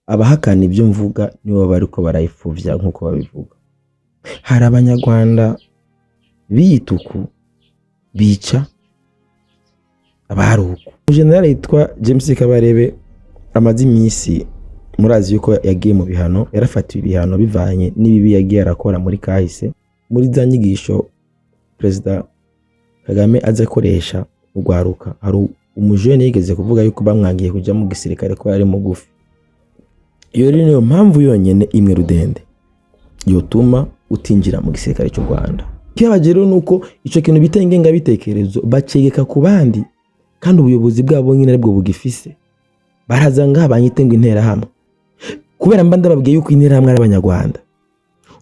abahakana ibyo mvuga nibo bariko barayipfuvya nkuko babivuga. Hari abanyarwanda biyituku bica abaruku. General yitwa James Kabarebe amaze imisi murazi yuko yagiye mu bihano, yarafatiwe ibihano bivanye n'ibibi yagiye arakora muri kahise. Muri za nyigisho President Kagame azakoresha ugwaruka, hari umujene yigeze kuvuga yuko bamwangiye kuja mu gisirikare ko yari mugufi. Iyo rero niyo mpamvu yonyene imwe rudende yotuma utinjira mu gisirikare cy'u Rwanda. Kibagero nuko ico kintu bitengenga bitekerezo bacegeka ku bandi, kandi ubuyobozi bwabo nyine aribwo bugifise. Barazanga abanyite ngo intera hamwe, kubera mba ndababwiye yuko intera hamwe ari abanyarwanda.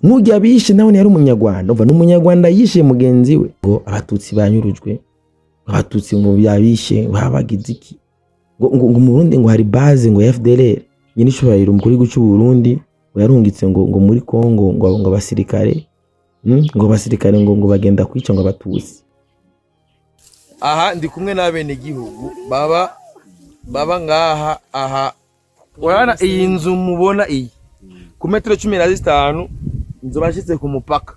Nujya bishe nawe yari umunyarwanda, uva n'umunyarwanda yishe mugenzi we. Ngo abatutsi banyurujwe, abatutsi ngo byabishe babagize iki, ngo mu Burundi ngo hari base ngo FDLR nyine ishobora umukuru w'igihugu cy'u Burundi yarungitse ngo muri Kongo ngo abasirikare ngo basirikare ngo bagenda kwica ngo abatutsi. Aha ndi kumwe n'abene gihugu baba ngaha aha. Urana iyi nzu mubona iyi ku metero 15 inzu bashitse ku mupaka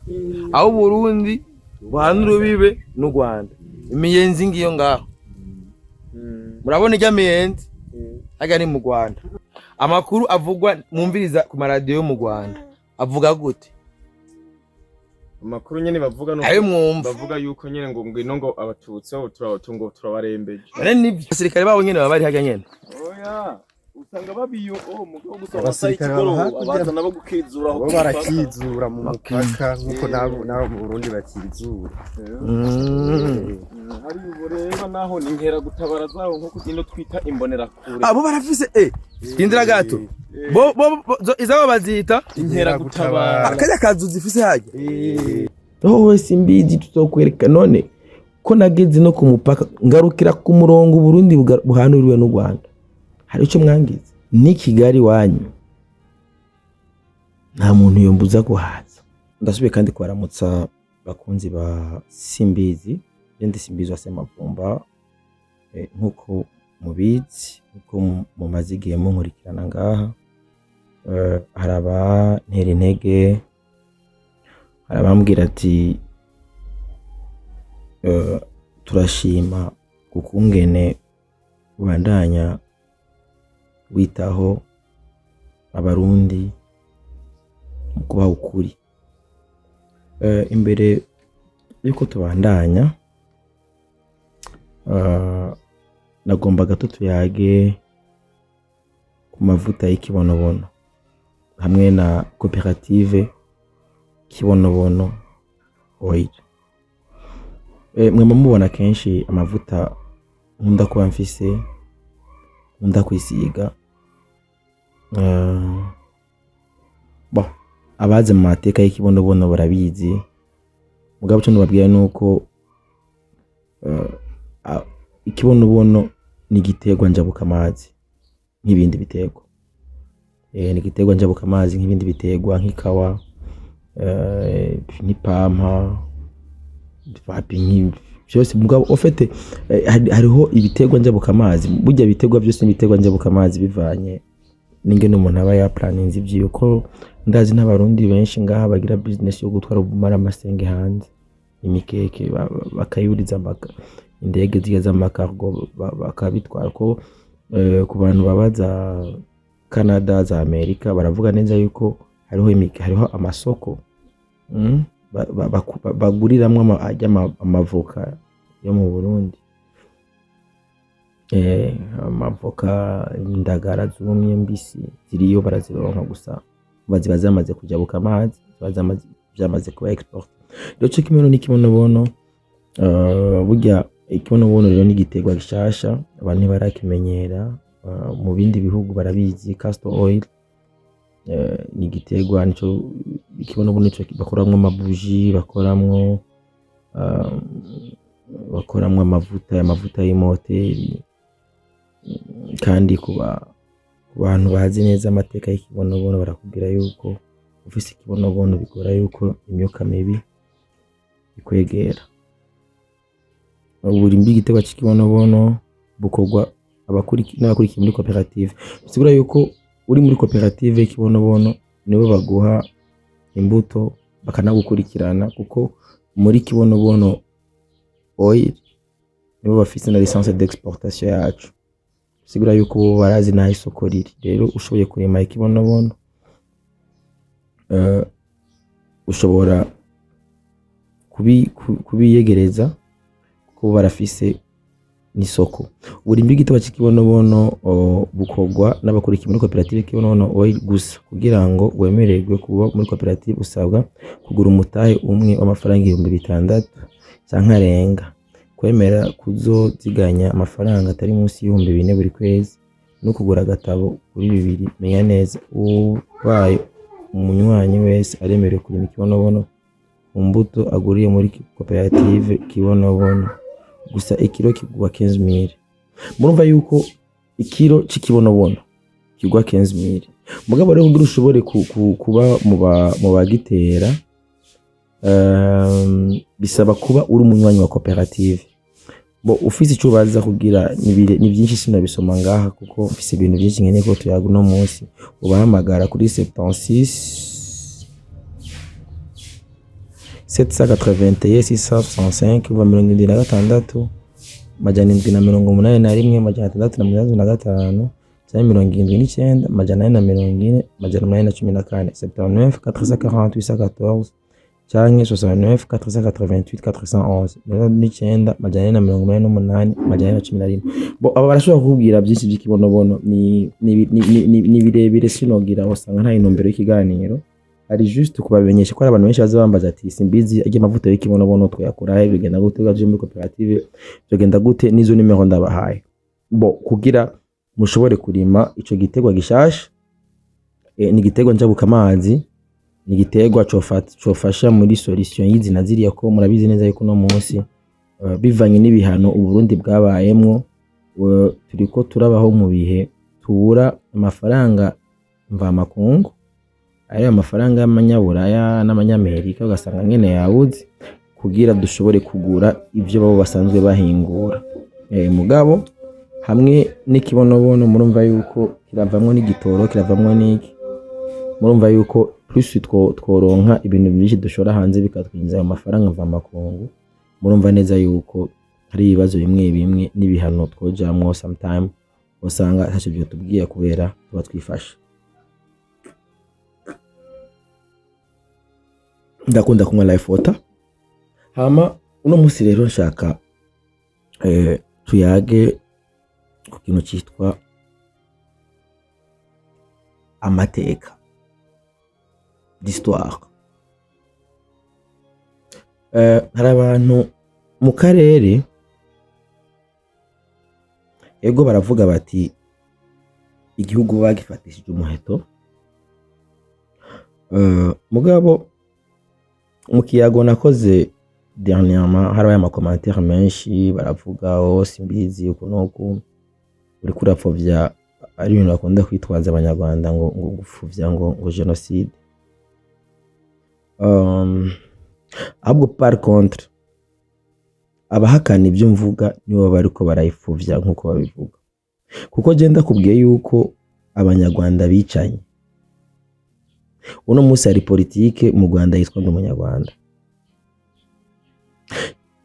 aho Burundi buhanura bibe n'u Rwanda. Imiyenzi ngiyo ngaho murabona ijya miyenzi aga ni mu Rwanda. Amakuru avugwa mumviriza ku maradiyo yo mu Rwanda avuga gute? Amakuru nyene bavuga no bavuga yuko nyene ngo ngwino ngo abatutsi aho turabatungo turabarembeje. None nivyo abasirikare babo nyene baba bari haga nyene. Oya usanga babiyo mugabo gusa abasirikare abaza nabo gukizura aho barakizura mu mupaka nkuko nabo mu Burundi bakizura. Hari ureba naho ninkera gutabara zaho nkuko dino twita imbonera kure. Abo barafise indira gato. Bo izabo bazita inkera gutabara. Akanya kazu zifise haje. Wese imbizi tutokwereka none ko nageze no ku mupaka ngarukira ku murongo Burundi buhanuriwe n'u Rwanda. Hari ico mwangize ni Kigali wanyu, nta muntu yombuza guhaza. Ndasubiye kandi kwaramutsa bakunzi ba Simbizi, ndi Simbizi wa Semavumba. Nkuko mubizi nkuko mumazigiye munkurikirana ngaha, haraba ntera intege, harabambwira ati turashima kukungene ubandanya witaho abarundi mu kubaha ukuri. Imbere yuko tubandanya nagomba gato tuyage ku mavuta y'ikibonobono hamwe na koperative Kibonobono Oil. Mwe mubona kenshi amavuta nkunda kuba mfise, nkunda kwisiga. Abaze mu mateka y'ikibonobono barabizi, mugabo cyo nababwiye nuko ikibonobono ni igiterwa njabukamazi nk'ibindi biterwa. Ni igiterwa njabukamazi nk'ibindi biterwa nk'ikawa, n'ipampa, byose mugabo ofete hariho ibiterwa njabukamazi. Burya biterwa byose n'ibiterwa njabukamazi bivanye n'ingene umuntu aba ya planinze ivyuko. Ndazi n'abarundi benshi ngaha bagira business yo gutwara ubumara amasenge hanze, imikeke bakayuriza indege zigeza amakargo bakabitwara ko ku bantu babaza Canada za Amerika baravuga neza yuko hariho amasoko baguriramwe amavoka yo mu Burundi. Amavoka indagara zumye mbisi ziriyo barazironka gusa baziba zamaze kujabuka amazi, byamaze kuba export. Rero cyo kimwe n'ikibonobono, burya ikibonobono rero ni igiterwa gishasha abantu barakimenyera. Mu bindi bihugu barabizi castor oil, ni igiterwa nico ikibonobono nico bakoramwe amabuji, bakoramwe amavuta y'imoteri. Kandi kuba abantu bazi neza amateka y'ikibonobono barakubwira yuko ufise ikibonobono bigora yuko imyuka mibi ikwegera. Buri igiterwa cy'ikibonobono bukorwa n'abakurikiye muri koperative. Bisigura yuko uri muri koperative y'ikibonobono nibo baguha imbuto bakanagukurikirana, kuko muri kibonobono oil nibo bafite na licence d'exportation yacu, sigura yuko bo barazi naho isoko riri. Rero ushoboye kurima ikibonobono ushobora kubiyegereza kuko barafise n'isoko. Uburimbi bw'igiterwa cy'ikibonobono bukorwa n'abakora muri koperative y'ikibonobono oil gusa. Kugira ngo wemererwe kuba muri koperative usabwa kugura umutahe umwe w'amafaranga 6,000 cyangwa arenga, kwemera kuzoziganya amafaranga atari munsi y'4,000 buri kwezi, no kugura agatabo kuri 2. Menya neza ubaye umunywanyi wese aremerewe kurima ikibonobono mu mbuto aguriye muri koperative kibonobono gusa. Ikiro kigwa 15,000. Murumva yuko ikiro cy'ikibonobono kigwa 15,000. Mugabo rero kugira ushobore kuba mu bagitera bisaba kuba uri umunywanyi wa koperative. Bo ufise icyo baza kugira ni byinshi sinabisoma ngaha kuko mfise ibintu byinshi nkeneye ko tuyaga no munsi. Ubahamagara kuri 76 781 665 uva 76 majana 781 majana 635 cyangwa 79 majana 440 majana 814 79 448 114 cyangwa 69 488 411 9 majana 488 majana 11. Bo aba barashobora kukubwira byinshi by'ikibonobono, ni birebire sinogira usanga nta intumbero y'ikiganiro, ari juste kubamenyesha ko ari abantu benshi bazabambaza ati simbizi agiye amavuta y'ikibonobono twayakura he, bigenda gute gaje muri koperative, bigenda gute n'izo nimero ndabahaye. Bo kugira mushobore kurima ico gitegwa gishasha, ni gitegwa njabuka amazi, ni gitegwa cofasha muri solution y'izina ziriya ko murabizi neza yuko no munsi bivanye n'ibihano Uburundi bwabayemwo, turiko turabaho mu bihe tubura amafaranga mva makungu, ayo amafaranga y'amanyaburaya n'amanyamerika ugasanga nyene yabuze, kugira dushobore kugura ibyo babo basanzwe bahingura. Mugabo hamwe n'ikibonobono murumva yuko kiravamwe n'igitoro, kiravamwe n'iki, murumva yuko plus tworonka ibintu byinshi dushora hanze bikatwinjiza amafaranga mva makungu. Murumva neza yuko hari ibibazo bimwe n'ibihano twojamwo sometime usanga ntacyo byo tubwiye kubera tuba twifashe. Ndakunda kunywa life water. Hama uno munsi rero nshaka tuyage ku kintu cyitwa amateka d'histoire. Hari abantu mu karere ego baravuga bati igihugu bagifatishije umuheto, mugabo mu kiyago nakoze dernièrement hari amakomantere menshi baravuga simbizi uko nuko uri kurapfovya ari ibintu bakunda kwitwaza abanyarwanda ngo gupfuvya ngo genocide. Ahubwo par contre abahakana ibyo mvuga nibo bariko barayipfuvya nkuko babivuga, kuko genda kubwiye yuko abanyarwanda bicanye. Uno munsi hari politike mu Rwanda yitwa ndi umunyarwanda.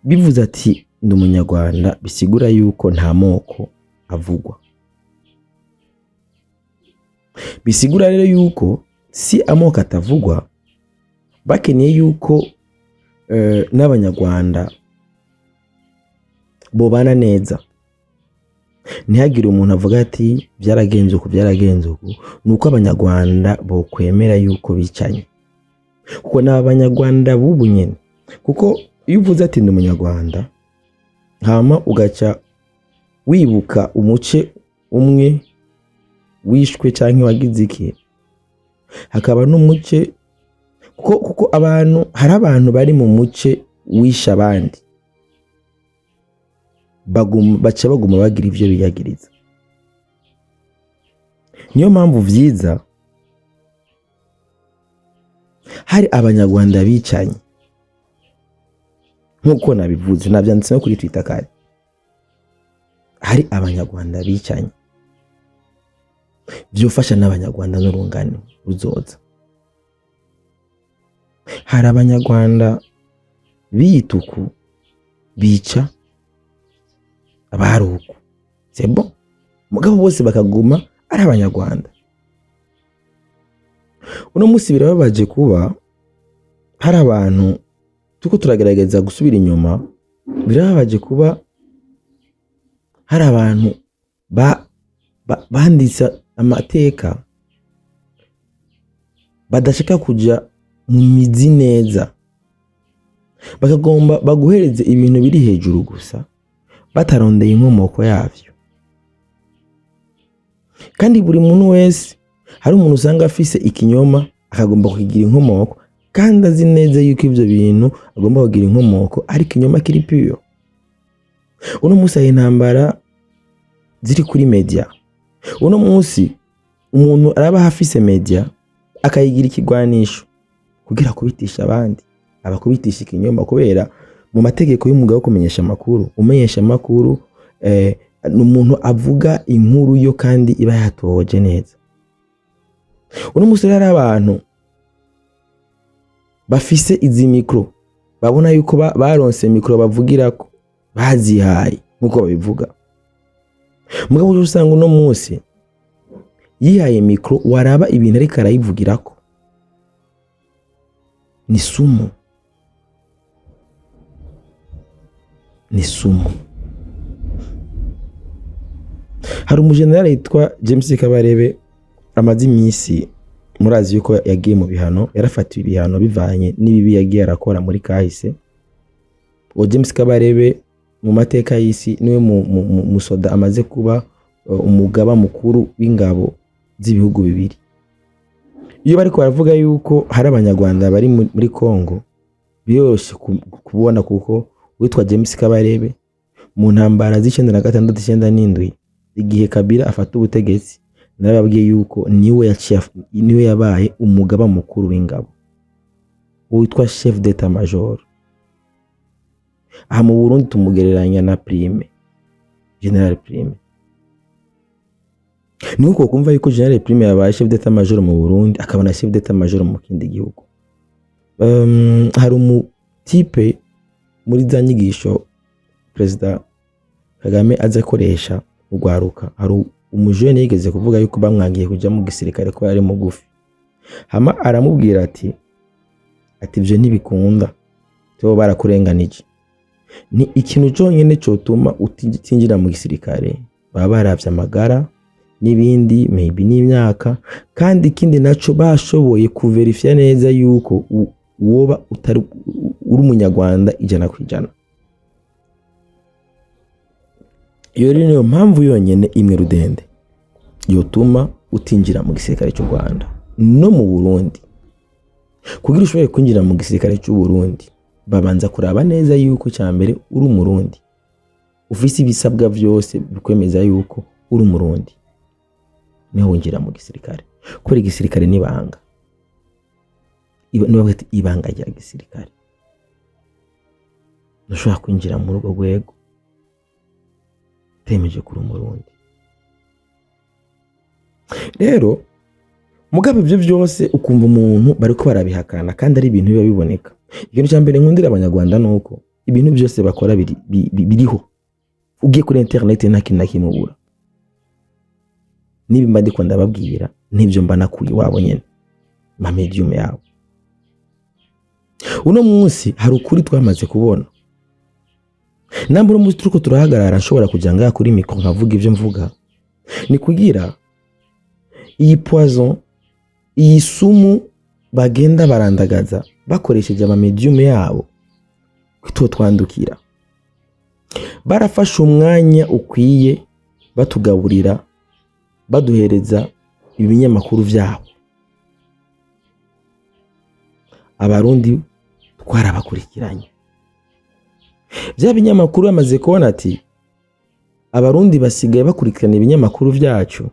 Bivuze ati ndi umunyarwanda bisigura yuko nta moko avugwa. Bisigura rero yuko si amoko atavugwa, bakeneye yuko n'abanyarwanda bobana neza. Ntihagire umuntu avuga ati byaragenze uko, nuko abanyarwanda bo kwemera yuko bicanye, kuko n'abanyarwanda bubu nyene. Kuko iyo uvuze ati ndi umunyarwanda hama ugaca wibuka umuce umwe wishwe canke wagize iki, hakaba n'umuce kuko hari abantu bari mu muce wisha abandi baca baguma bagira ivyo biyagiriza. Niyo mpamvu vyiza hari abanyarwanda bicanye nkuko nabivuze, navyanditse no kuri Twitter kare. Hari abanyarwanda bicanye byofasha n'abanyarwanda n'urungano ruzoza. Hari abanyarwanda biyituku bica abaruku, c'est bon, mugabo bose bakaguma ari abanyarwanda. Uno munsi birababaje kuba hari abantu tuko turagerageza gusubira inyuma, birababaje kuba hari abantu banditse amateka badashaka kuja mu mizi neza, bakagomba baguhereze ibintu biri hejuru gusa batarondeye inkomoko yavyo. Kandi buri muntu wese hari umuntu usanga afise ikinyoma akagomba kugira inkomoko, kandi azi neza yuko ivyo bintu agomba kugira inkomoko ari ikinyoma kiri pure. Uno munsi hari intambara ziri kuri media. Uno munsi umuntu araba hafise media akayigira ikigwanisho kugira kubitisha abandi, abakubitisha ikinyoma, kubera mu mategeko y'umugabo wo kumenyesha amakuru, umenyesha amakuru n'umuntu avuga inkuru yo kandi iba yatoje neza. Uno munsi rero abantu bafise izi mikro babona yuko baronse mikro bavugirako bazihaye nkuko babivuga. Mugabo usanga uno munsi yihaye mikro waraba ibintu ariko arayivugirako ni sumu, ni sumu. Hari umujenerali yitwa James Kabarebe amaze imisi murazi yuko yagiye mu bihano, yarafatiwe ibihano bivanye n'ibibi yagiye arakora muri kahise. Uwo James Kabarebe mu mateka y'isi niwe musoda amaze kuba umugaba mukuru w'ingabo z'ibihugu bibiri. Iyo bariko baravuga yuko hari abanyarwanda bari muri Kongo, biyoshe kubona kuko witwa James Kabarebe mu ntambara z'96 97 igihe Kabila afata ubutegetsi, narababwiye yuko niwe yabaye umugaba mukuru w'ingabo witwa chef d'état major. Aha mu Burundi tumugereranya na Prime, General Prime. Nuko kumva yuko General Prime yabaye chef d'état major mu Burundi akaba na chef d'état major mu kindi gihugu. Hari type muri za nyigisho President Kagame azakoresha ugwaruka, hari umujene yigeze kuvuga yuko bamwangiye kuja mu gisirikare ko yari mugufi. Hama aramubwira ati ivyo ntibikunda, cyo barakurenganije. Ni ikintu cyonyine cyotuma utinjira mu gisirikare baba baravye amagara n'ibindi, maybe n'imyaka, kandi ikindi naco bashoboye kuverifya neza yuko woba uri umunyarwanda 100%. Iyo rero niyo mpamvu yonyene imwe rudende yotuma utinjira mu gisirikare cy'u Rwanda no mu Burundi. Kugira ushobore kwinjira mu gisirikare cy'u Burundi babanza kuraba neza yuko cyambere uri umurundi, ufise ibisabwa byose bikwemeza yuko uri umurundi, niho winjira mu gisirikare. Kuri igisirikare nibanga, niba bati ibanga rya gisirikare, ntushobora kwinjira mu rugo rwego temeje kuri umurundi. Rero mugabe ibyo byose ukumva umuntu bariko barabihakana kandi ari ibintu biba biboneka. Ikintu cyambere nkundira abanyarwanda nuko ibintu byose bakora biriho. Ugiye kuri internet nta kintu nakimubura. Niba ndiko ndababwira nibyo mba nakuye wabo nyene ma medium yawo. Uno munsi hari ukuri twamaze kubona. Nambura mu turuko turahagarara nshobora kujanga kuri mikro nkavuga ivyo mvuga. Ni kugira iyi poison, iyi sumu bagenda barandagaza bakoresheje ama medium yabo twandukira. Barafashe umwanya ukwiye batugaburira, baduhereza ibinyamakuru vyabo. Abarundi twarabakurikiranye. Bya binyamakuru bamaze kubona ati abarundi basigaye bakurikirana ibinyamakuru vyacu,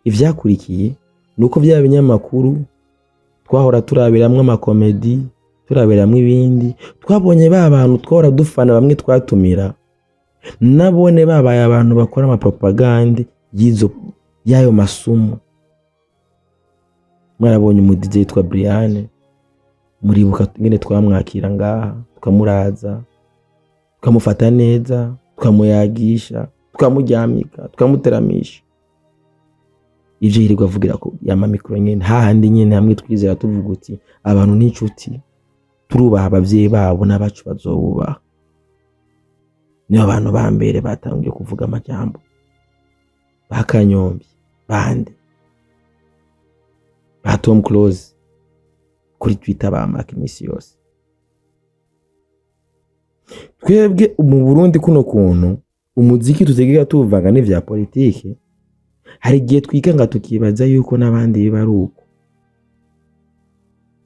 ivyakurikiye nuko bya binyamakuru twahora turabiramwe amakomedi, turabiramwe ibindi, twabonye ba bantu twahora dufana bamwe twatumira nabone babaye abantu bakora ama propaganda y'ayo masumu. Mwarabonye umu DJ yitwa Brian, muribuka ngene twamwakira ngaha, tukamuraza, tukamufata neza, tukamuyagisha, tukamuryamika, tukamuteramisha. Ivyo yirirwa avugira ko yama mikro nyene hahandi nyene hamwe twizera tuvuga uti abantu n'inshuti turubaha abavyeyi babo n'abacu bazobubaha. Niyo abantu ba mbere batangiye kuvuga amajambo, bakanyombi bande ba Tom Close kuri Twitter bamaka imisi yose. Twebwe mu Burundi kuno kuntu umuziki tutegeka tuvanga n'ivya politike, hari igihe twikanga tukibaza yuko n'abandi biba ari uko.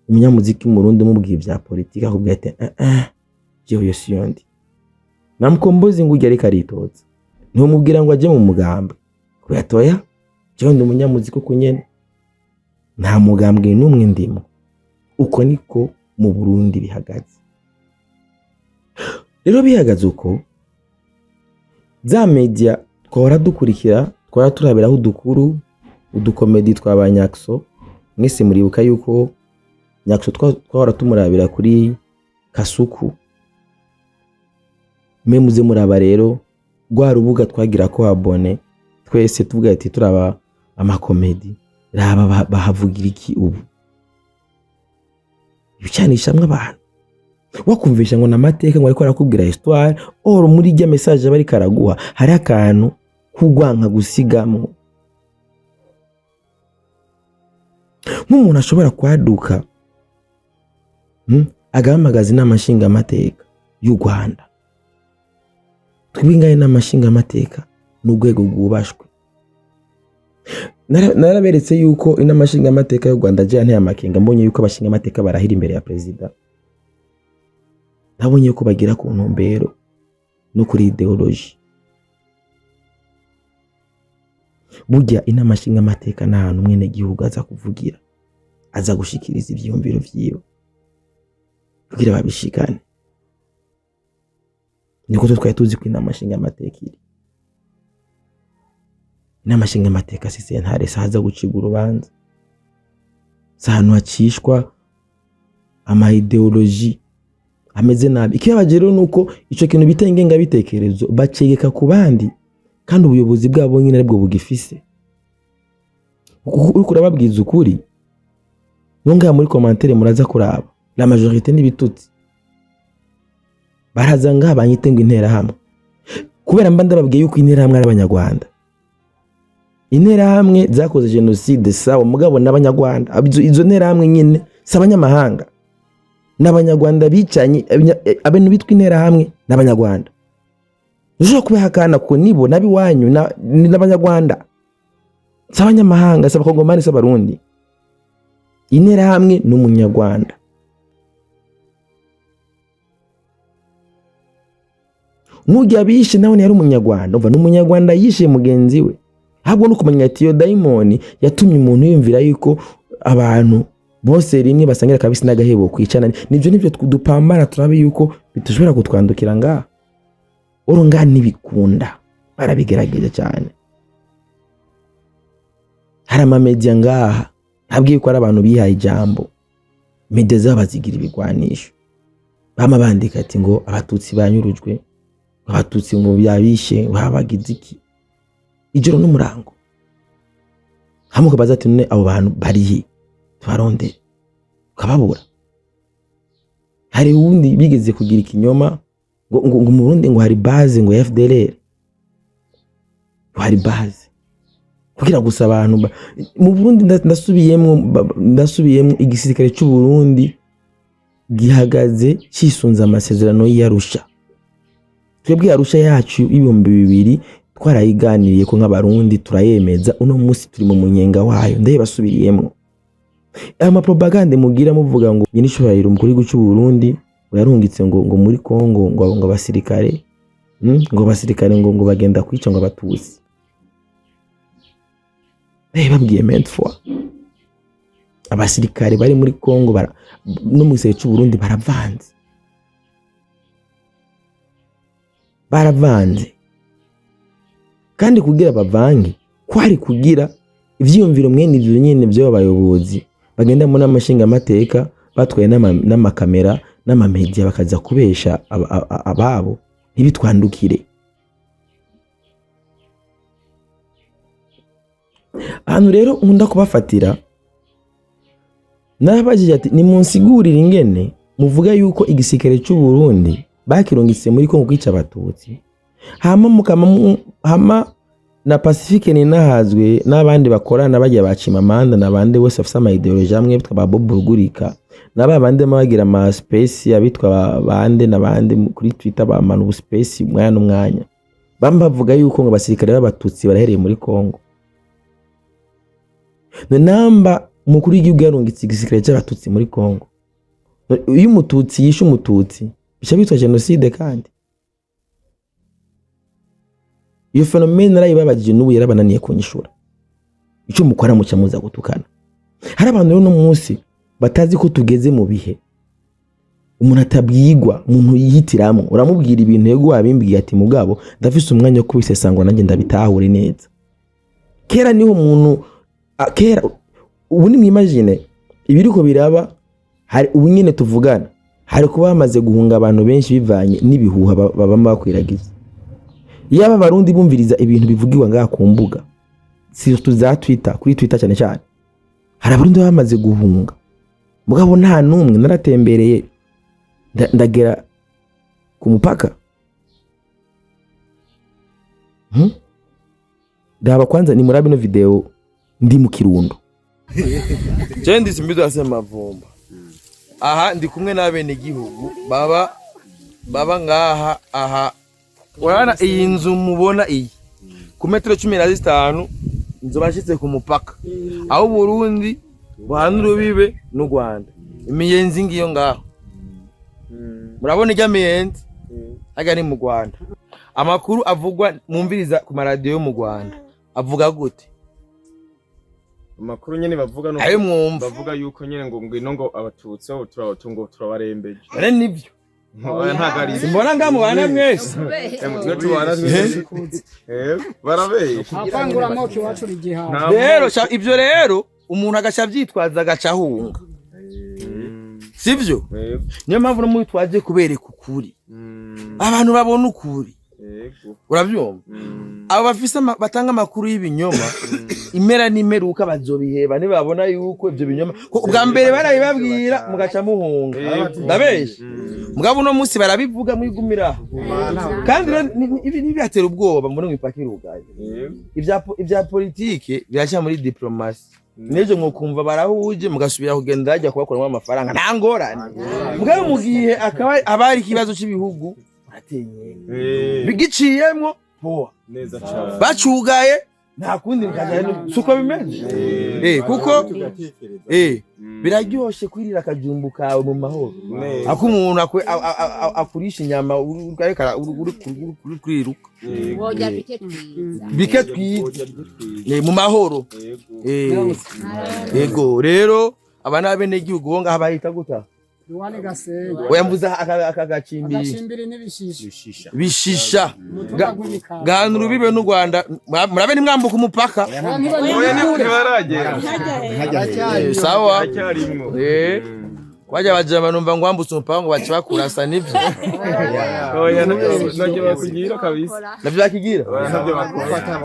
Umunyamuziki mu Burundi mubwiye ivya politike akubwira ati jewe yo siyondi. Namukombozi ngo ujye ariko aritoza, ntumubwira ngo aje mu mugambwe kuyatoya, jewe ndi umunyamuziki uko nyene nta mugambwe n'umwe ndimo. Uko niko mu Burundi bihagaze. Rero bihagaze uko, za media twahora dukurikira, twahora turabiraho udukuru, udukomedi twa Nyakso. Mwese muribuka yuko Nyakso twahora tumurabira kuri Kasuku. Muze muraba rero rwa rubuga twagira ko abone twese tuvuga ati turaba amakomedi, raba bahavugira iki ubu. Bicanishamwe abantu, wakumvisha ngo namateka ngo ariko arakubwira histoire or muri rya message bari karaguha hari akantu kugwanka gusigamo. Nk'umuntu ashobora kwaduka agamagaza n'amashinga amateka y'u Rwanda, twibingaye n'amashinga amateka n'ugwego rwubashwe. Naraberetse yuko inamashinga amateka y'u Rwanda je ntaya makenga, mbonye yuko abashinga amateka barahira imbere ya president. Nabonye yuko bagira ku ntumbero no kuri ideology. Burya inamashinga amateka n'ahantu mwene gihugu aza kuvugira, aza gushikiriza ivyumviro vyiwe kugira babishikane. Niko twari tuzi ko inamashinga amateka iri. Inamashinga amateka si sentare saza guciga urubanza, sahantu hacishwa ama ideology ameze nabi. Ikibabaje rero nuko ico kintu bita ingenga bitekerezo bacegeka ku bandi, kandi ubuyobozi bwabo nyine aribwo bugifise. Uriko urababwiza ukuri, nonga muri commentaire muraza kuraba la majorité n'ibitutsi baraza ngaha banyite ngo intera hamwe, kubera mba ndababwiye yuko intera hamwe ari abanyarwanda. Intera hamwe zakoze genocide sawa, mugabo n'abanyarwanda. Izo ntera hamwe nyine s'abanyamahanga, n'abanyarwanda bicanye. Abantu bitwa intera hamwe n'abanyarwanda. Ushobora kubihakana ko nibo nabiwanyu n'abanyarwanda, s'abanyamahanga, s'abakongomani, s'abarundi. Intera hamwe n'umunyarwanda. Nujya bishe nawe yari umunyarwanda, uva n'umunyarwanda yishe mugenzi we. Ahubwo no kumenya ati yo daimoni yatumye umuntu yumvira yuko abantu bose rimwe basangira kabisi n'agahebo kwicana. Nivyo dupambana turabe yuko bitushobora kutwandukira ngaha. Urunga nibikunda barabigerageje cyane. Hari ama media ngaha habwiye ko ari abantu bihaye ijambo, media zabazigira ibigwanisho. Bama bandika ati ngo abatutsi banyurujwe, abatutsi ngo byabishe, babagize iki ijoro n'umurango. Hamuka bazati none abo bantu barihe twaronde kababura. Hari ubundi bigeze kugira ikinyoma ngo mu Burundi ngo hari base ngo FDLR, hari base kugira gusa abantu mu Burundi. Ndasubiyemo igisirikare cy'u Burundi gihagaze cisunza amasezerano y'Arusha. Twebwe Arusha yacu ibihumbi 2000 twarayiganiriye ko nk'abarundi turayemeza. Uno munsi turi mu munyenga wayo, ndaye basubiriyemo ama propaganda mugira muvuga ngo nyine ishobora umukuru w'igihugu cy'u Burundi yarungitse ngo muri Kongo ngo abasirikare ngo bagenda kwica ngo abatutsi. Babwiye mentfwa abasirikare bari muri Kongo no mu gisirikare cy'u Burundi baravanze kandi kugira bavange kwari kugira ivyiyumviro mwene ivyo nyene by'abayobozi bagenda mu namashinga amateka batwaye n'amakamera n'amamedia bakaza kubesha ababo ntibitwandukire. Hano rero nkunda kubafatira nabajije ati ni munsigurira ingene muvuga yuko igisikere cy'u Burundi bakirongitse muri Kongo kwica abatutsi hama na Pacifique ni nahazwe n'abandi bakorana bajya bacima amanda n'abandi bose afite ama ideology amwe bitwa ba Bob Rugurika n'abandi bagira ama space abitwa bande n'abandi kuri Twitter bamanu space umwanya n'umwanya bavuga yuko ngo basirikare b'abatutsi barahereye muri Kongo. Namba mukuru w'igihugu yarungitse igisirikare cy'abatutsi muri Kongo. Uyu mututsi yishe umututsi bisha bitwa genocide kandi. Iyo fenomene narayibabajije n'ubu yarabananiye kunyishura. Icyo mukora muca muza gutukana. Hari abantu rero no munsi batazi ko tugeze mu bihe. Umuntu atabwigwa, umuntu yihitiramo, uramubwira ibintu yego wabimbwiye ati mugabo ndafise umwanya wo kubisesangwa nanjye ndabitahure neza. Kera niho umuntu kera ubu ni mwimagine ibiriko biraba hari ubu nyine tuvugana hari kuba bamaze guhunga abantu benshi bivanye n'ibihuha babamba bakwiragiza. Yaba barundi bumviriza ibintu bivugiwa ngaha ku mbuga si tuza Twitter kuri Twitter cyane cyane hari abarundi bamaze guhunga mugabo nta numwe naratembereye ndagera ku mupaka ndaba kwanza ni murabi no video ndi mu Kirundo je ndi simbido asema vumba aha ndi kumwe n'abene gihugu baba ngaha aha urana iyi nzu mubona iyi ku metero 15 inzu bashitse ku mupaka aho Burundi buhanura bibe n'u Rwanda imiyenzi ngiyo ngaho murabona ijya miyenzi aga ni mu Rwanda amakuru avugwa mumviriza ku maradiyo yo mu Rwanda avuga gute amakuru nyene bavuga no ayo mwumva bavuga yuko nyene ngo ngwino ngo abatutsi aho turabatungo turabarembeje ane nivyo ntagari simbona ngamu bana mwese mutwe tubana twese barabeye afangura moki wacu rigiha rero ivyo rero umuntu agaca vyitwaza agaca hunga sivyo niyo mpamvu no muri twaje kubereka ukuri abantu babona ukuri uravyumva abo bafise batanga amakuru y'ibinyoma imera n'imeruka bazobiheba nibabona yuko ivyo binyoma ubwa mbere barabibabwira mugaca muhunga ndabeshe mugabo no munsi barabivuga mwigumira kandi ibi nibyatera ubwoba muri mwipakira ugaye ivya politike biracha muri diplomasi nejo mwokumva barahuje mugasubira kugenda ajya kubakoramo amafaranga ntangorane mugabo mugihe akaba abari kibazo cy'ibihugu atenye bigiciyemo poa neza cyane bacugaye nta kundi bikajya suko bimeze kuko biraryoshe kwirira akajumbu kawe mu mahoro ako umuntu akurisha inyama uri kwiruka woja bike twiza mu mahoro yego rero abana bene gihugu bonga habahita guta Duwane Gasenyi oyambuza akagacimbiri n'ibishisha bishisha ganura bibe n'u Rwanda murabe ni mwambuka umupaka oya ntibaragera sawa kwaje bajama numva ngo wambutse umupaka ngo bace bakurasa nivyo oya nabyo bakugira kabisa navyo bakigira nabyo bakufata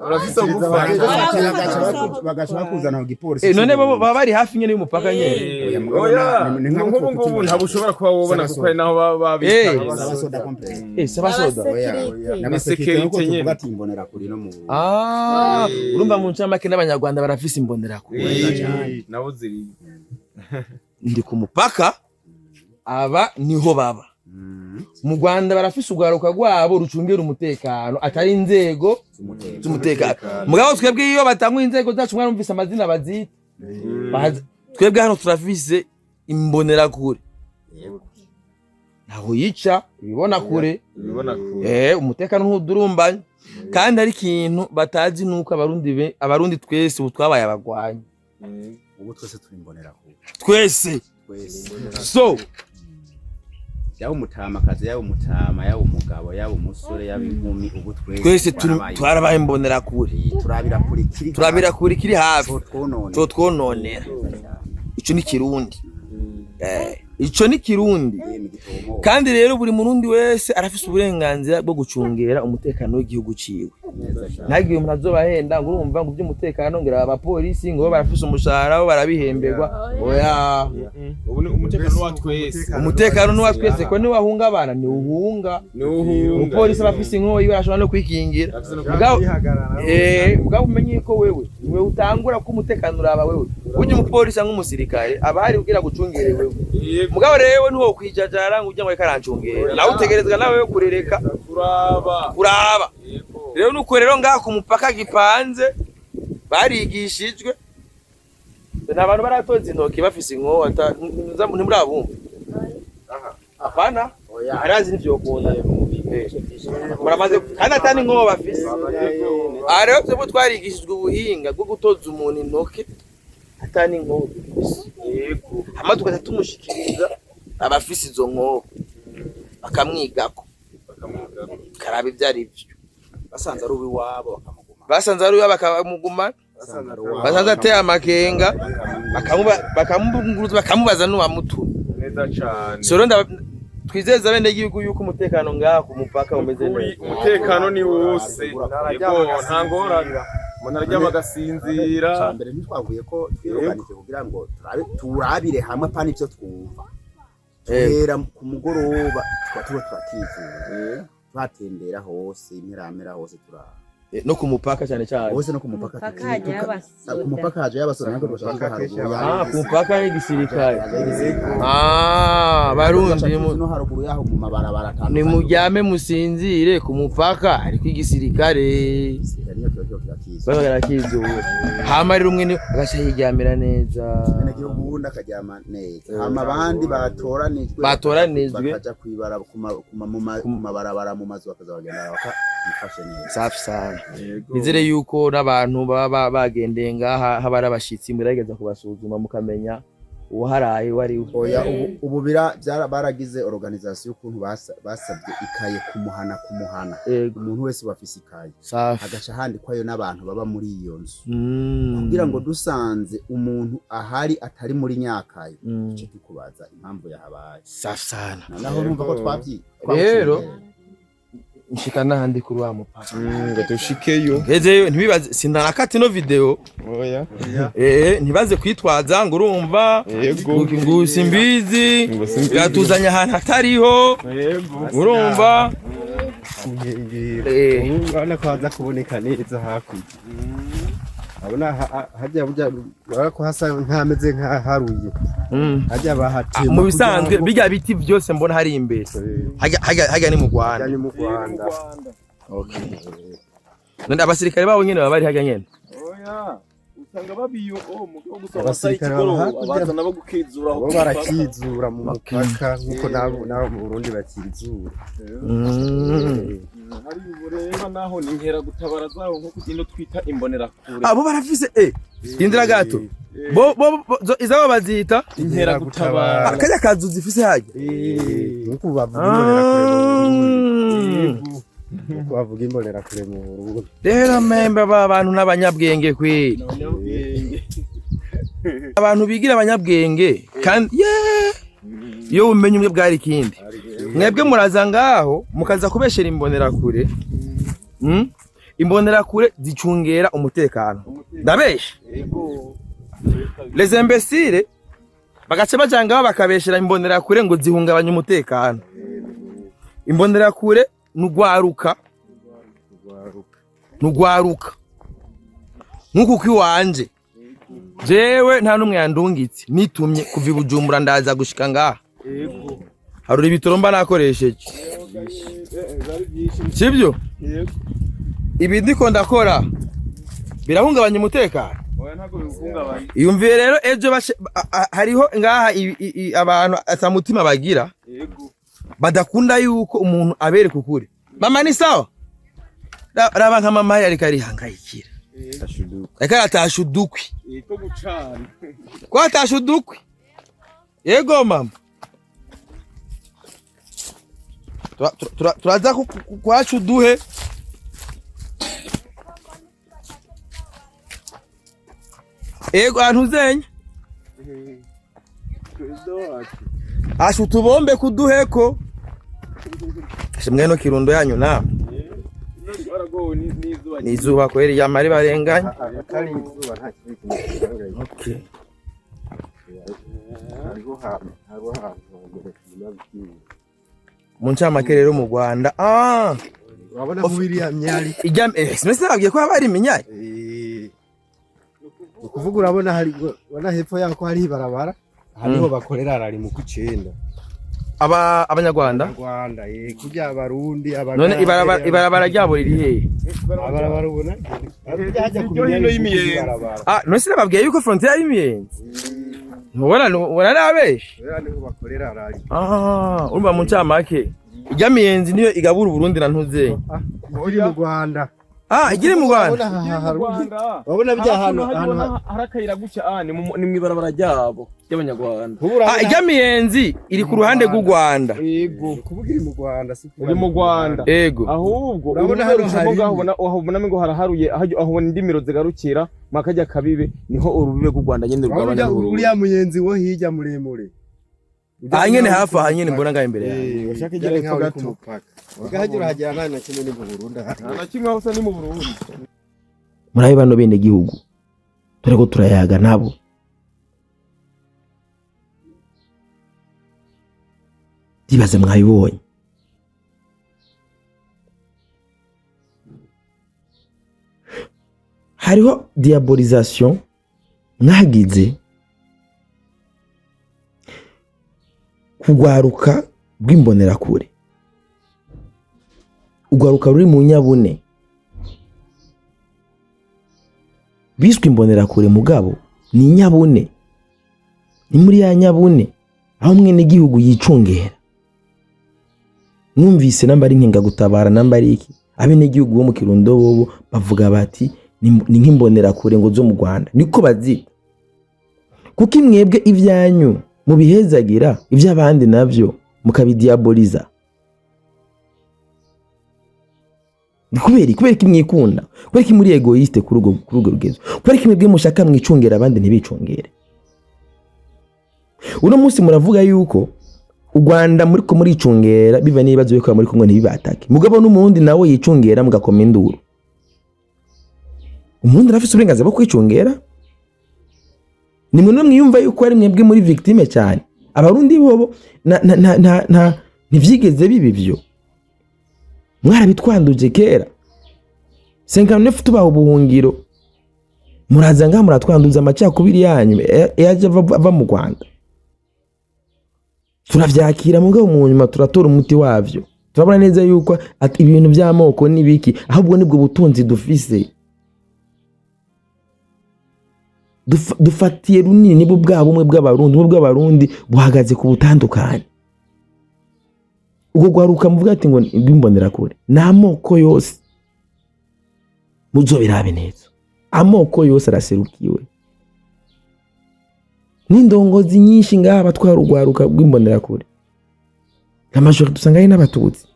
urafise gufata bagashaka kuzana igipolisi none baba bari hafi nyene y'umupaka nyene oya nk'ubu ngubu ntabwo ushobora kuba wobona kuko ari naho babita abasoda complet sabasoda ni security nyene batimbonera kuri no mu urumva mu ncamake n'abanyarwanda barafise imbonera kuri nabo ziri ndi ku mupaka aba niho baba mu Rwanda barafise ugaruka rwabo rucungera umutekano atari inzego z'umutekano mugabo twebwe iyo batangwa inzego zacu mwarumvise amazina bazita twebwe hano turafise imbonera kure naho yica ibibona kure umutekano ntudurumbanye kandi ari ikintu batazi nuko abarundi twese utwabaye abagwanyi ubu twese turi imbonera kure twese so yaba umutamakazi yaba umutama yaba umugabo yaba umusore yaba inkumi ubu twese twarabaye imbonera kure turabira kuri kiri hafi twononera ico ni kirundi ico ni kirundi kandi rero buri murundi wese arafise uburenganzira bwo gucungera umutekano w'igihugu ciwe ntagiye umuntu azobahenda ngo urumva ngo by'umutekano ngira abapolisi ngo barafise umushahara bo barabihemberwa oya ubu ni umutekano wa twese umutekano ni wa twese ko ni wahunga abana ni uhunga umupolisi abafise inkoyi barashobora no kwikingira mugabo umenye ko wewe utangura ko umutekano uraba wewe uje umupolisi nk'umusirikare abari kugira gucungere wewe mugabo rero niho kwijajara ngo ujya ngo karancungera nawe utegerezwa nawe kurereka kuraba rero nuko rero ngaha ku mupaka gipanze barigishijwe n'abantu baratoza intoki bafise inko ntimurabumva apana arazi n'ivyo kunda muramaze kandi atani inko bafise rero twe twarigishijwe ubuhinga bwo gutoza umuntu intoki atani inko yego hama tukaza tumushikiriza abafise izo nko bakamwigako karaba ivyari byo basanze ari uwiwabo bakamuguma basanze ateye amakenga bakamubaza n'uwamutumye neza cyane soro twizeza bene igihugu yuko umutekano ngaha ku mupaka umeze neza umutekano ni wose yego nta ngorane umuntu arya bagasinzira mbere ntitwavuye ko twiroganije kugira ngo turabire hamwe pani ivyo twumva tuhera ku mugoroba twakivura batembera hose imperamera hose turaba no ku mupaka cyane cyane hose no ku mupaka ku mupaka haje y'abasore nako bashaka haruguru ku mupaka y'igisirikare barundi no haruguru yaho mu mabarabara atandukanye ni mujyame musinzire ku mupaka ariko igisirikare barakizuwe hama rero umwe ni agasha yiryamira neza bene gihugu wundi akaryama neza hama abandi batoranijwe bakaja kwibara ku mabarabara mu mazu bakazabagenda bakifashe neza safi sana nizere yuko n'abantu baba bagendeye ngaha habara abashitsi murageza kubasuzuma mukamenya uwaharaye wari oya ubu baragize organisation y'ukuntu basabye ikaye kumuhana umuntu wese bafise ikaye agasha handikwayo n'abantu baba muri iyo nzu kugira ngo dusanze umuntu ahari atari muri nyakayo cyo tukubaza impamvu yahabaye safi sana naho numva ko twavyi rero nshika nahandi kuri wa mupaka ngo dushikeyo hezeyo ntibibaze sindarakati no video oya ntibaze kwitwaza ngo urumva ngo simbizi yatuzanya ahantu hatariho urumva urabona ko haza kuboneka neza hakurya abona hajya burya ko hasa nkameze nkaharuye hajya bahatiye mu bisanzwe bijya biti byose mbona hari imbere hajya ni mu Rwanda okay none abasirikare babo nyene bari hajya nyene oya usanga babiyo mugabo gusaba sayikigoro abazana bo gukizura bo barakizura mu mupaka nkuko nabo mu Burundi bakizura hari bureba naho ni nkera gutabara zaho nko kugenda twita imbonera kure abo barafise indira gato bo izabo bazita inkera gutabara akajya kazu zifise haje nkuko bavuga imbonera kure nkuko bavuga imbonera kure mu Burundi rero membe abantu n'abanyabwenge kwi abantu bigira abanyabwenge kandi yo umenye umwe bwari kindi mwebwe muraza ngaho mukaza kubeshera imbonera kure imbonera kure zicungera umutekano ndabesha les imbéciles bagace bajanga bakabeshera imbonera kure ngo zihungabanye umutekano imbonera kure nugwaruka nkuko kwiwanje jewe nta numwe yandungitse nitumye kuva Bujumbura ndaza gushika ngaha haruri bitoromba nakoresheje sibyo ibi ndiko ndakora birahungabanya umutekano iyumviye rero ejo hariho ngaha abantu atamutima bagira badakunda yuko umuntu abereka ukuri mama ni sawa raba nka mama yari kari hangayikira reka atashudukwi ko gucana ko atashudukwi yego mama turaza kwacu duhe ego antuzenya ashu tubombe kuduheko shimweno kirundo yanyu na nizuba kweli ya mari barenganya atari izuba nta kintu okay hariho hantu muncamake rero mu Rwanda urabona biriya myari sinese babwiye ko habari iminyari ukuvuga urabona hari wana hepfo yako hari ibarabara hariho bakorera rari mu kucenda abanyarwanda kujya abarundi none ibarabara ryabo riri hehe abarabara ubona hajya ku y'imiyenzi none sinababwiye yuko frontier y'imiyenzi ntubona nabeshe niho bakorera rari urumva mu ncamake ijya miyenzi niyo igabura Burundi na ntuzenya iri mu Rwanda igire mu Rwanda wabona bya hano harakayira guca ni mwibarabara ryabo y'abanyarwanda ijya miyenzi iri ku ruhande rw'u Rwanda yego kuvuga iri mu Rwanda iri mu Rwanda yego ahubwo urabona hano ubona ngo haraharuye aho indimiro zigarukira makajya kabibe niho urubibe rw'u Rwanda nyene rwabana uriya muyenzi wo hirya muremure nyene hafi nyene mbona ngaye imbere yawe bashaka igere ko gato ugahagera hajyana na kimwe ni mu Burundi na kimwe hose ni mu Burundi murabe bano bene gihugu tureko turayaga nabo dibaze mwabibonye hariho diabolisation mwagize kugwaruka bw'imbonerakure ugwaruka ruri mu nyabune biswe imbonerakure mugabo ni nyabune ni muri ya nyabune aho mwene gihugu yicungera mwumvise namba ari nkinga gutabara namba ari iki abene gihugu bo mu Kirundo bobo bavuga bati ni nk'imbonerakure ngo zo mu Rwanda niko bazita kuko imwebwe ivyanyu mu bihezagira ivy'abandi navyo mukabidiaboliza kubera kimwikunda kubera muri egoiste kuri urwo rugezo kubera kimwebwe mushaka mwicungera abandi ntibicungere uno munsi muravuga yuko u Rwanda muri ko muricungera biva nibazo yuko muri kumwe ntibibatake mugabo n'umundi nawe yicungera mugakoma induru umundi rafise uburenganzira bwo kwicungera ni mwe mwiyumva yuko ari mwebwe muri victime cyane abarundi bobo ntivyigeze bibivyo mwarabitwanduje kera 59 tubaho ubuhungiro muraza nga muratwanduza amacakubiri yanyu yaje ava mu Rwanda turavyakira mugabo mu nyuma turatora umuti wavyo turabona neza yuko ibintu by'amoko nibiki ahubwo nibwo butunzi dufise dufatiye runini nibo bwabo bw'abarundi buhagaze ku butandukanye ubwo gwaruka muvuga ati ngo bimbonera kure n'amoko yose muzobirabe neza amoko yose araserukiwe n'indongozi nyinshi ngaha batwara ugwaruka rw'imbonera kure amajoro dusanga ari n'abatutsi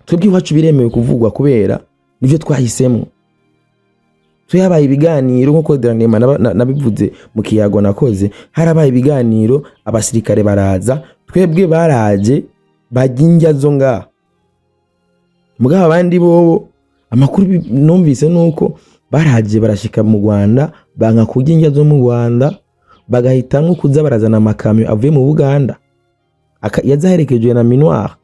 twebwe iwacu biremewe kuvugwa kubera nivyo twahisemo tuyabaye ibiganiro nkuko Dranema nabivuze mu kiyago nakoze harabaye ibiganiro abasirikare baraza twebwe baraje baginjya zo ngaha mugabo abandi bobo amakuru numvise nuko baraje barashika mu Rwanda banka kuginjya zo mu Rwanda bagahitamwe kuza barazana amakamyo avuye mu Buganda yazaherekejwe na Minuar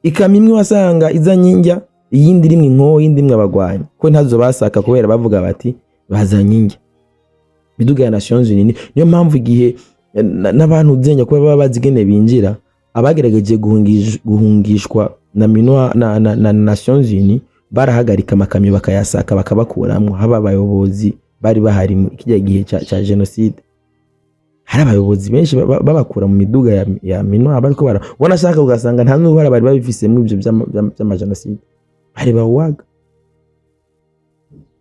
ikamyo imwe wasanga izanyinjya iyindi rimwe inko yindi mwe abagwanya ko ntazo basaka kubera bavuga bati bazanyinjya biduga ya Nations Unies niyo mpamvu igihe n'abantu uzenya kuba baba bazigene binjira abagerageje guhungishwa na Minuar na Nations Unies barahagarika amakamyo bakayasaka bakabakuramwo haba abayobozi bari bahari mu kijya gihe ca genocide hari abayobozi benshi babakura mu miduga ya Minuar bariko bara shaka ugasanga nta n'ubara bari babifisemo ibyo by'amagenocide bari bawaga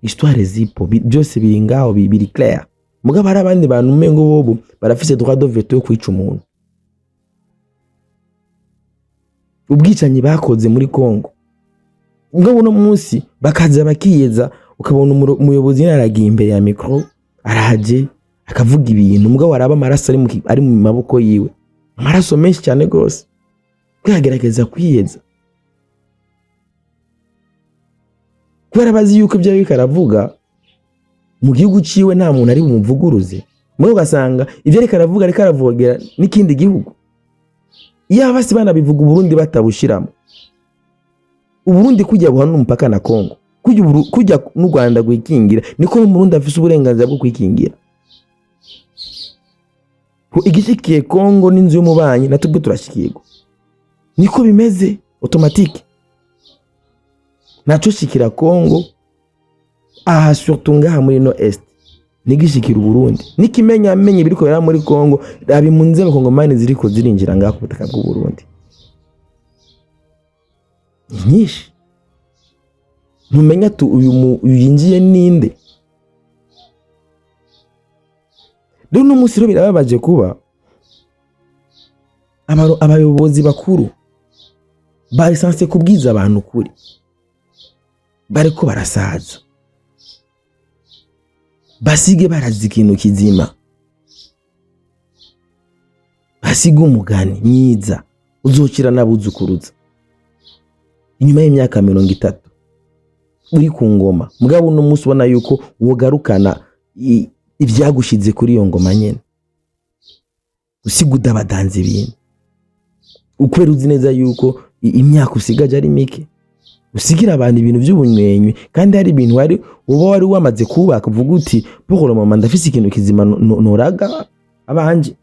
histoire zipo byose biri ngaho biri clair mugabo hari abandi bantu umengo bobo barafise droit de veto yo kwica umuntu ubwicanyi bakoze muri Kongo ngabo uno munsi bakaza bakiyeza ukabona umuyobozi yaragiye imbere ya mikro araje akavuga ibintu mugabo waraba amaraso ari mu maboko yiwe amaraso menshi cyane gose bwagerageza kwiyeza kubera bazi yuko ibyo bikaravuga mu gihugu ciwe nta muntu ari bumuvuguruze mwe ugasanga ivyo ariko aravuga ariko aravogera n'ikindi gihugu iyo abasi bana bivuga Burundi batabushiramo Uburundi kujya buhana umupaka na Kongo kujya n'u Rwanda gwikingira niko mu Burundi afise uburenganzira bwo kwikingira ko igishikiye Kongo n'inzu y'umubanyi natubwo turashikirwa niko bimeze automatique naco shikira Kongo aha surtout ngaha muri no est nigishikira Burundi nikimenya amenye biriko yara muri Kongo abimunze bakongomani ziriko zirinjira ngaha ku butaka bw'u Burundi nyinshi ntumenya tu uyu yinjiye ninde rero no musiro birababaje kuba abayobozi bakuru bari sanse kubwiza abantu kuri bariko barasaza basige barazi ikintu kizima basiga umugani myiza uzokira nabuzukuruza inyuma y'imyaka 30 uri ku ngoma mugabo uno munsi ubona yuko wogarukana ivyagushize kuri iyo ngoma nyene usiguda badanze ibintu ukwera uzi neza yuko imyaka usigaje ari mike usigira abantu ibintu by'ubunywenywe kandi hari ibintu wari wamaze kubaka uvuga uti pour mama ndafise ikintu kizima noraga abanje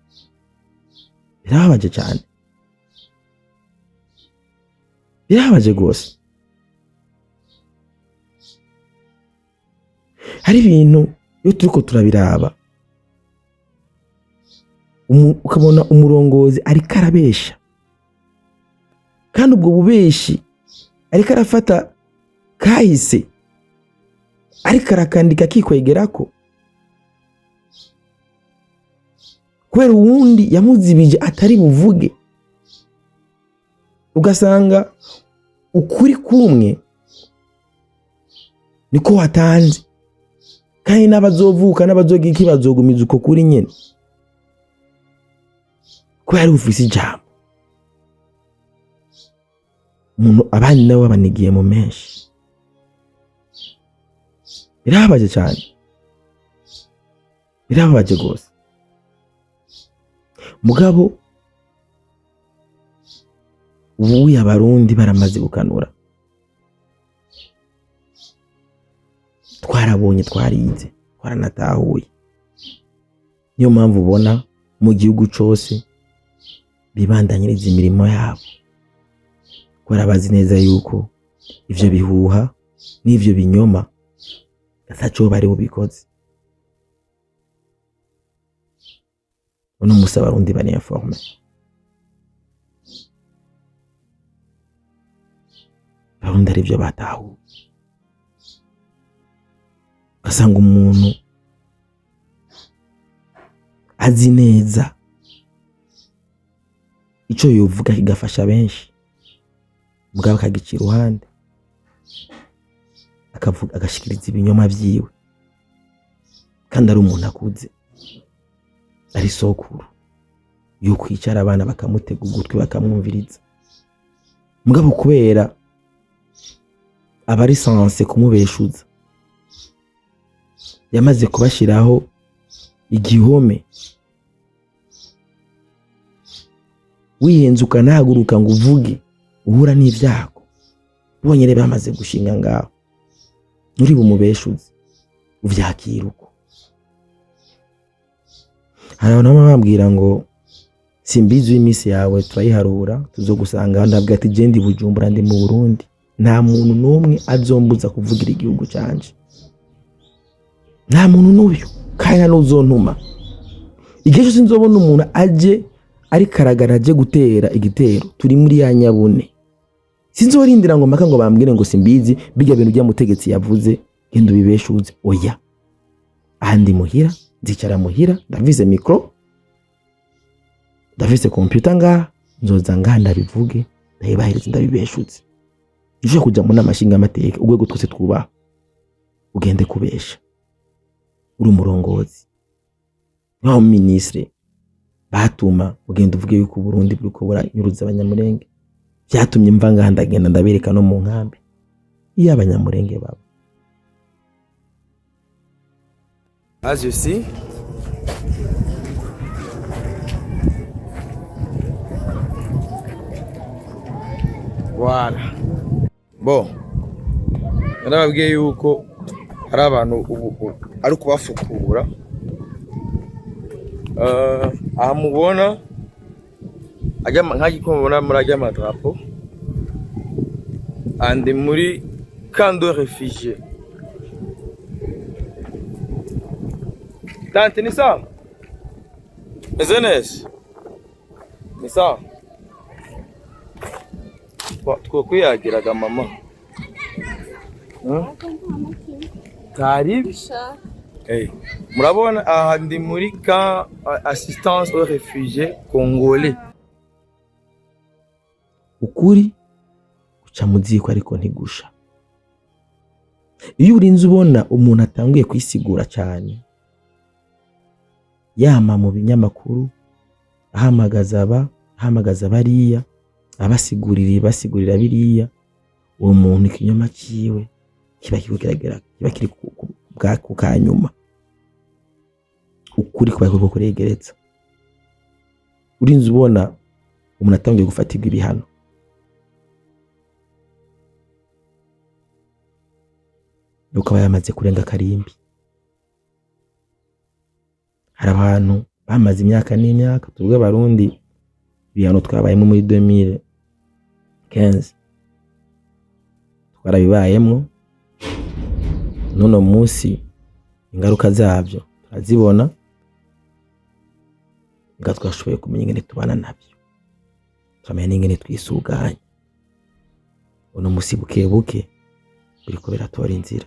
birabaje cyane birabaje gose hari ibintu iyo turiko turabiraba ukabona umurongozi ari karabesha kandi ubwo bubeshi ariko arafata kahise ariko arakandika kikwegerako kubera uwundi yamuzibije atari buvuge ugasanga ukuri kumwe niko watanze kandi n'abazovuka n'abazogira ikibazogumiza uko kuri nyene kubera ufise ijambo umuntu abandi nabo babanigiye mu menshi birababaje cyane birababaje gose mugabo ubu y'abarundi baramaze gukanura twarabonye twarize twaranatahuye niyo mpamvu ubona mu gihugu cyose bibandanyiriza imirimo yabo kubera bazi neza yuko ivyo bihuha n'ivyo binyoma ataco bari bubikoze uno musa barundi bani informe barundi ari byo batahuye ugasanga umuntu azi neza ico yovuga kigafasha benshi mugabo akagica iruhande akavuga agashikiriza ibinyoma vyiwe kandi ari umuntu akuze ari sokuru yo kwicara abana bakamutega ugutwi bakamwumviriza mugabo kubera abari sanse kumubeshuza yamaze kubashiraho igihome wihenze ukanahaguruka ngo uvuge uhura n'ivyago ubonye rebe bamaze gushinga ngaho nuri bumubeshuze uvyakira uko hari abantu bambwira ngo simbizi w'imisi yawe turayiharura tuzogusanga ndabwa ati je ndi Bujumbura ndi mu Burundi nta muntu n'umwe azombuza kuvugira igihugu canje nta muntu n'uyu kandi n'uzontuma igihe cyose nzobona umuntu aje ari karagaraje gutera igitero turi muri ya Nyabune sinzorindira ngo maka ngo bambwire ngo simbizi bijya bintu bya mutegetsi yavuze gendo bibeshuze oya andi muhira ndicara muhira ndavize micro ndavize computer nga nzoza nganda bivuge ndabibahiriza ndabibeshutse uje kuja mu nama nshingamateka urwego twese twubaha ugende kubesha uri umurongozi nkaho ministre batuma ugenda uvuge yuko Burundi buriko buranyuruza abanyamurenge byatumye mvanga ndagenda ndabereka no mu nkambi iyo abanyamurenge baba. As you see, voilà. Bon, narababwiye yuko hari abantu ubu ari kubafukura. Aha mubona nk'agiko mubona muri ajya amadrapo andi muri camp de réfugiés. Tante ni sawa? Meze neza? Ni sawa? Twokwiyagiraga mama. Karibu. Murabona aha ndi muri camp assistance aux réfugiés congolais. Ukuri uca mu ziko ariko ntigusha. Iyo urinze ubona umuntu atanguye kwisigura cyane yama mu binyamakuru ahamagaza bariya basigurira biriya uwo muntu ikinyoma ciwe kiba kiri ku kanyuma ukuri kuba kuregeretsa. Urinze ubona umuntu atangiye gufatirwa ibihano nuko yamaze kurenga karimbi. Hari abantu bamaze imyaka n'imyaka tubwe abarundi ibihano twabayemo muri 2015 twarabibayemo none munsi ingaruka zabyo turazibona twashoboye kumenya ingene tubana nabyo turamenya n'ingene twisuganya uno musi buke biriko biratora inzira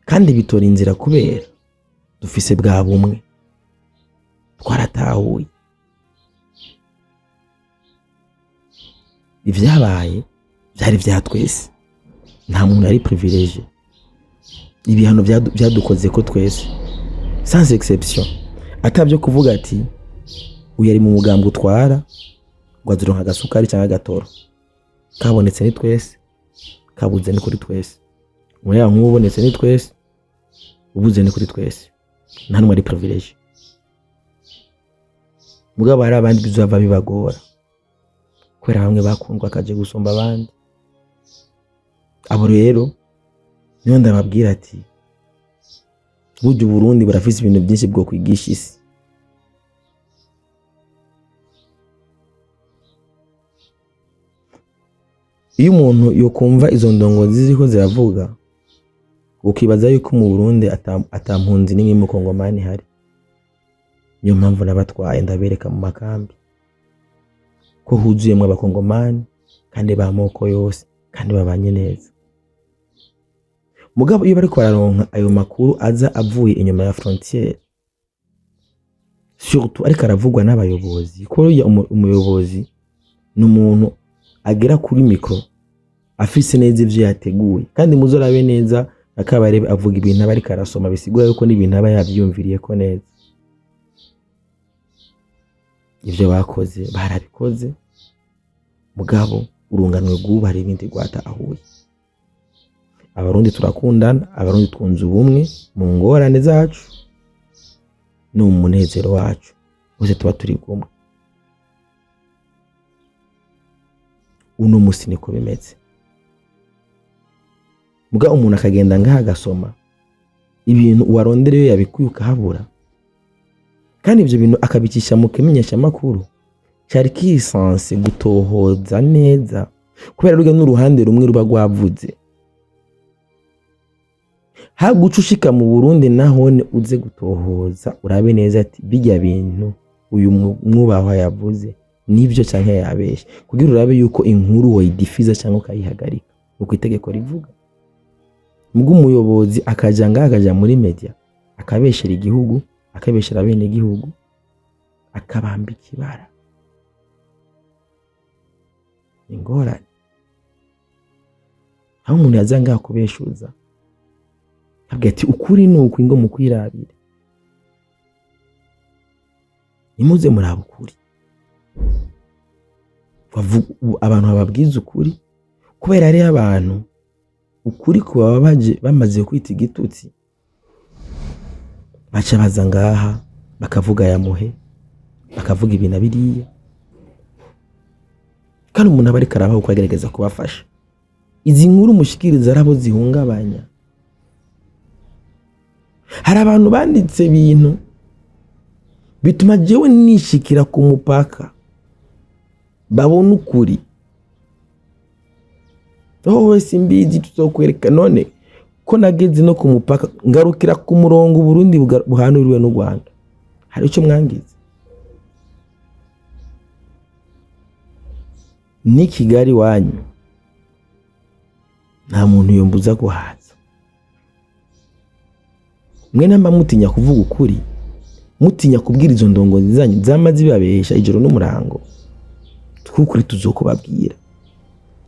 kandi bitora inzira kubera dufise bwa bumwe twaratahuye ivyabaye byari vya twese nta muntu ari privilege. Ibihano byadukoze ko twese sans exception atabyo kuvuga ati uyu ari mu mugambwe utwara gwazironka agasukari cyangwa agatoro kabonetse ni twese kabuze ni kuri twese umuyaga nk'ubonetse ni twese ubuze ni kuri twese nta numwe ari privilege. Mugabo hari abandi bizava bibagora kwera bamwe bakundwa kaje gusomba abandi. Abo rero niyo ndababwira ati buryo Burundi burafise ibintu byinshi bwo kwigisha isi. Iyo umuntu yokumva izo ndongozi ziko ziravuga ukibaza yuko mu Burundi atampunzi n'imwe mu Kongomani hari. Niyo mpamvu nabatwaye ndabereka mu makambi ko huzuyemo abakongomani kandi bamoko yose kandi babanye neza. Mugabo iyo bariko bararonka ayo makuru aza avuye inyuma ya frontiere surtout ariko aravugwa n'abayobozi ko umuyobozi n'umuntu agera kuri micro afise neza ivyo yateguye kandi muzorabe neza akabarebe avuga ibintu abariko arasoma bisigura yuko n'ibintu aba yavyumviriye ko neza. Ivyo bakoze barabikoze mugabo urunganwe rw'ubare ibindi rwatahuye. Abarundi turakundana, abarundi twunze ubumwe mu ngorane zacu no mu munezero wacu bose tuba turi kumwe. Uno musi niko bimeze. Muga umuntu akagenda ngaha agasoma ibintu uwarondereyo yabikuyuka habura kandi ivyo bintu akabicisha mu kimenyesha makuru cyari kisanse gutohoza neza kubera ruga n'uruhande rumwe ruba rwavuze. Hagucushika mu Burundi nahone uze gutohoza urabe neza ati bijya bintu uyu mwubahwa yavuze nibyo canke yabeshe kugira urabe yuko inkuru wayidifiza cyangwa kayihagarika uko itegeko rivuga. Mugu umuyobozi akaja muri media akabeshera igihugu akabeshera bene igihugu akabamba ikibara ingorane aho umuntu yazanga kubeshuza abwira ati ukuri nuko ingo mukwirabire nimuze muraba ukuri abantu bababwiza ukuri kubera ari abantu ukuri kuba bamaze kwita igitutsi baca baza ngaha bakavuga yamuhe bakavuga ibintu biriya kandi umuntu aba ariko arabaho uko agerageza kubafasha izi nkuru mushikiriza arabo zihungabanya hari abantu banditse ibintu bituma jewe nishikira ku mupaka babona ukuri wowe simbizi tuzokwereka none ko nageze no ku mupaka ngarukira ku murongo Burundi buhanuriwe n'u Rwanda hari icyo mwangize ni Kigali wanyu nta muntu yombuza kuhaza mwe namba mutinya kuvuga ukuri mutinya kubwira izo ndongozi zanyu zamaze bibabesha ijoro n'umurango twukuri tuzokubabwira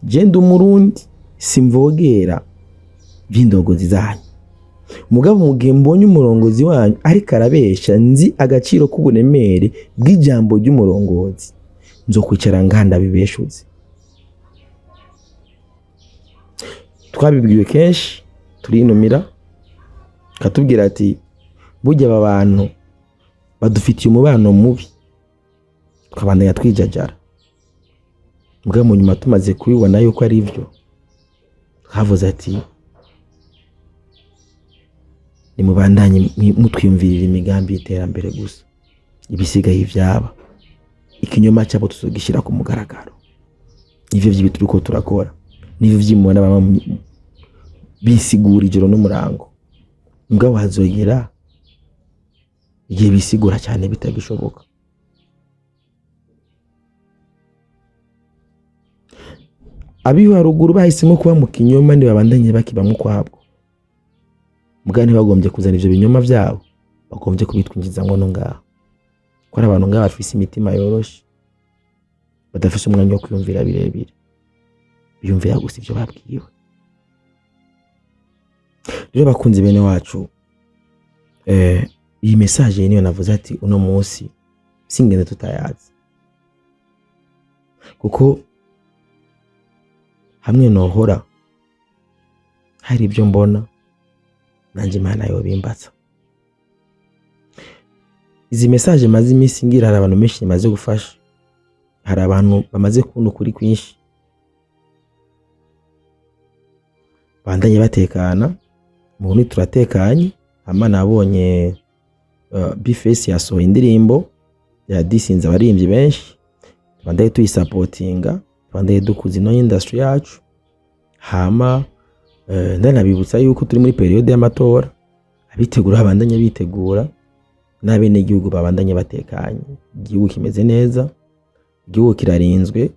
je ndi umurundi simvogera by'indongozi zanyu mugabo mugihe mbonye umurongozi wanyu ariko arabesha nzi agaciro k'ubunemere bw'ijambo ry'umurongozi nzokwicara nganda bibeshuze twabibwiwe kenshi turinumira katubwira ati burya aba bantu badufitiye umubano mubi twabandanya twijajara mbwa mu nyuma tumaze kubibona yuko ari byo havuze ati nimubandanye mutwiyumvirira imigambi y'iterambere gusa ibisigaye ivyaba ikinyoma cyabo tuzogishira ku mugaragaro ivyo vyibi turiko turakora nivyo vyimubona bama bisigura ijoro n'umurango mbwa wazogera igihe bisigura cyane bitagishoboka abiho haruguru bahisemo kuba mu kinyoma ndi babandanye bakibamwe kwabwo mugani bagombye kuzana ivyo binyoma byabo bagombye kubitwinjizamwo no ngaho ko ari abantu ngaho bafise imitima yoroshe badafise umwanya wo kwiyumvira birebire biyumvira gusa ivyo babwiwe rero bakunze bene wacu iyi message niyo navuze ati uno munsi singene tutayazi kuko hamwe nohora hari ibyo mbona nanje Imana yo bimbatsa izi message maze imisi ngira hari abantu menshi maze gufasha hari abantu bamaze kubona ukuri kwinshi bandanye batekana mu turatekanye ama nabonye Bface yasohoye indirimbo ya disinze abaririmbyi benshi bandaye tuyisupportinga bandaye dukuzi no industry yacu hama ndanabibutsa yuko turi muri periode y'amatora abitegura bandanye bitegura n'abene igihugu babandanye batekanye igihugu kimeze neza igihugu kirarinzwe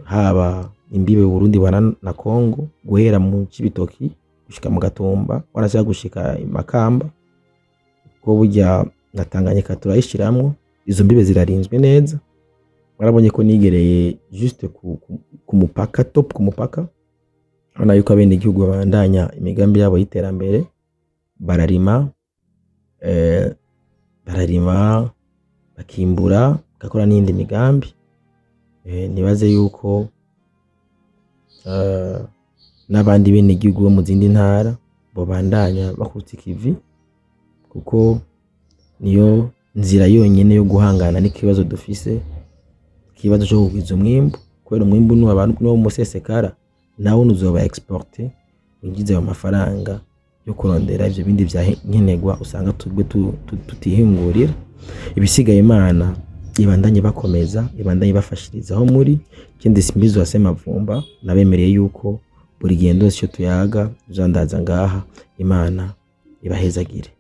haba imbibe Burundi na Kongo guhera mu Cibitoki gushika mu Gatumba warashaka gushika Makamba ko burya natanganyika turayishiramwo izo mbibe zirarinzwe neza warabonye ko nigereye juste ku mupaka top ku mupaka hana yuko abene igihugu babandanya imigambi yabo y'iterambere bararima bakimbura bakora n'indi migambi nibaze yuko n'abandi bene igihugu bo mu zindi ntara bo bandanya bakutse ikivi kuko niyo nzira yonyene yo guhangana n'ikibazo dufise ikibazo cyo kugwiza umwimbu kubera umwimbu no musesekara nawo nuzoba exporter ungize ayo mafaranga yo kurondera ivyo bindi vya nkenegwa usanga tugwe tutihingurira ibisigaye Imana ibandanye bakomeza ibandanye bafashiriza aho muri kindi simbizo wasema vumba nabemereye yuko buri gendo cyo tuyaga uzandaza ngaha Imana ibahezagire.